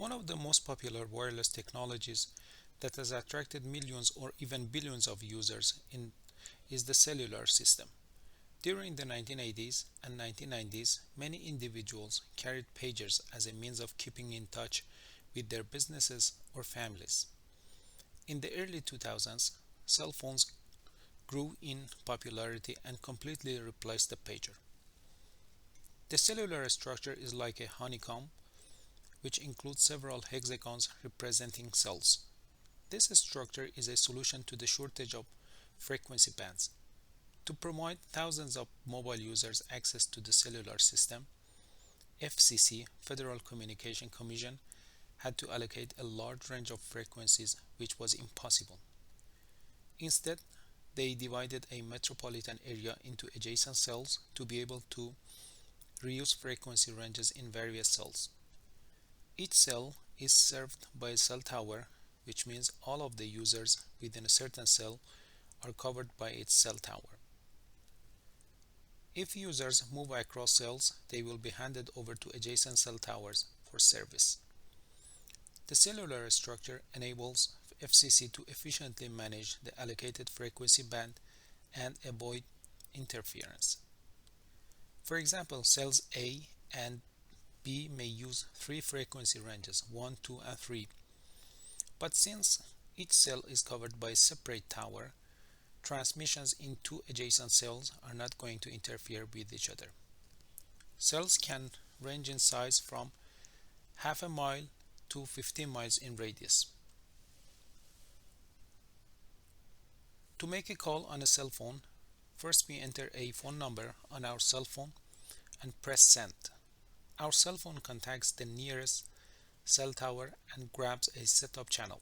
One of the most popular wireless technologies that has attracted millions or even billions of users is the cellular system. During the 1980s and 1990s, many individuals carried pagers as a means of keeping in touch with their businesses or families. In the early 2000s, cell phones grew in popularity and completely replaced the pager. The cellular structure is like a honeycomb, which includes several hexagons representing cells. This structure is a solution to the shortage of frequency bands. To provide thousands of mobile users access to the cellular system, FCC, Federal Communication Commission, had to allocate a large range of frequencies, which was impossible. Instead, they divided a metropolitan area into adjacent cells to be able to reuse frequency ranges in various cells. Each cell is served by a cell tower, which means all of the users within a certain cell are covered by its cell tower. If users move across cells, they will be handed over to adjacent cell towers for service. The cellular structure enables FCC to efficiently manage the allocated frequency band and avoid interference. For example, cells A and B may use three frequency ranges, 1, 2, and 3. But since each cell is covered by a separate tower, transmissions in two adjacent cells are not going to interfere with each other. Cells can range in size from half a mile to 15 miles in radius. To make a call on a cell phone, first we enter a phone number on our cell phone and press send. Our cell phone contacts the nearest cell tower and grabs a setup channel.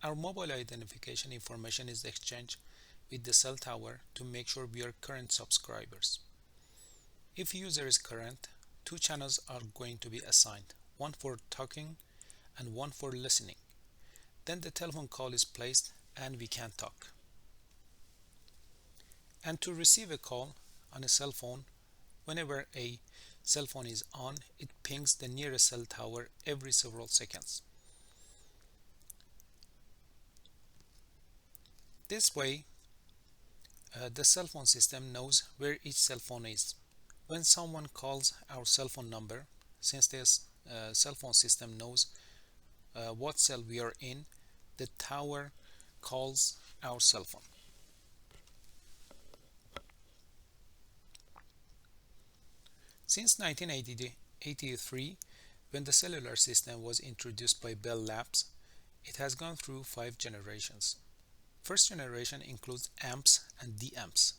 Our mobile identification information is exchanged with the cell tower to make sure we are current subscribers. If user is current, two channels are going to be assigned, one for talking and one for listening. Then the telephone call is placed and we can talk. And to receive a call on a cell phone, whenever a cell phone is on, it pings the nearest cell tower every several seconds. This way, the cell phone system knows where each cell phone is. When someone calls our cell phone number, since this cell phone system knows what cell we are in, the tower calls our cell phone. Since 1983, when the cellular system was introduced by Bell Labs, it has gone through 5 generations. First generation includes AMPS and DAMPS.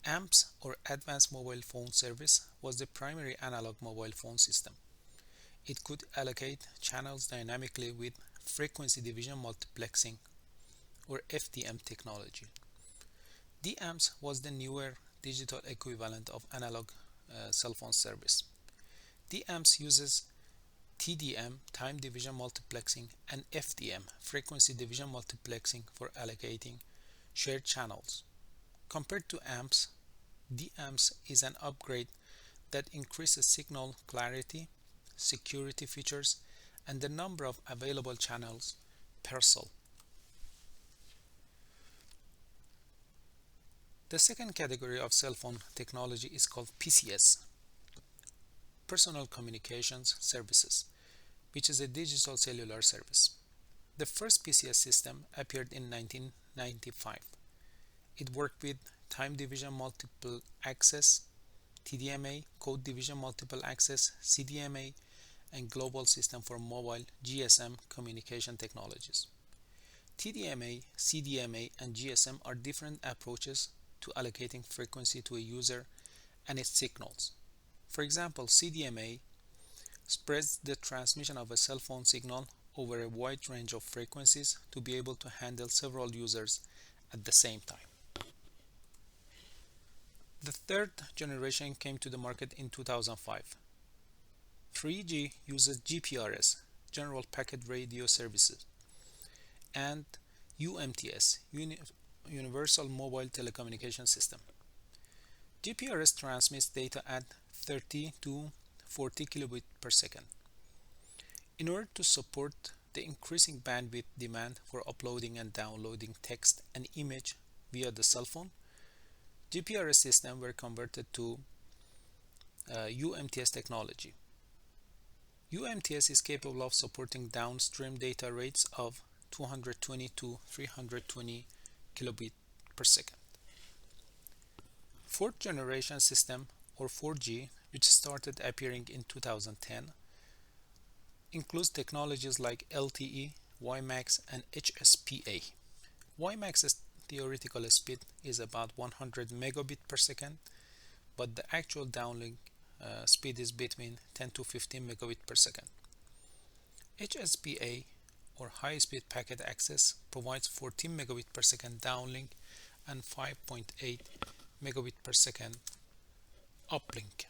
AMPS, or Advanced Mobile Phone Service, was the primary analog mobile phone system. It could allocate channels dynamically with frequency division multiplexing, or FDM technology. DAMPS was the newer digital equivalent of analog cell phone service. DAMPS uses TDM, time division multiplexing, and FDM, frequency division multiplexing, for allocating shared channels. Compared to AMPS, DAMPS is an upgrade that increases signal clarity, security features, and the number of available channels per cell. The second category of cell phone technology is called PCS, Personal Communications Services, which is a digital cellular service. The first PCS system appeared in 1995. It worked with time division multiple access, TDMA, code division multiple access, CDMA, and global system for mobile GSM communication technologies. TDMA, CDMA, and GSM are different approaches to allocating frequency to a user and its signals. For example, CDMA spreads the transmission of a cell phone signal over a wide range of frequencies to be able to handle several users at the same time. The third generation came to the market in 2005. 3G uses GPRS, General Packet Radio Services, and UMTS, Universal Mobile Telecommunication System. GPRS transmits data at 30 to 40 kilobits per second. In order to support the increasing bandwidth demand for uploading and downloading text and image via the cell phone, GPRS systems were converted to UMTS technology. UMTS is capable of supporting downstream data rates of 220 to 320 kilobit per second. Fourth generation system, or 4G, which started appearing in 2010, includes technologies like LTE, WiMAX, and HSPA. WiMAX's theoretical speed is about 100 megabit per second, but the actual downlink speed is between 10 to 15 megabit per second. HSPA, or high speed packet access, provides 14 megabit per second downlink and 5.8 megabit per second uplink.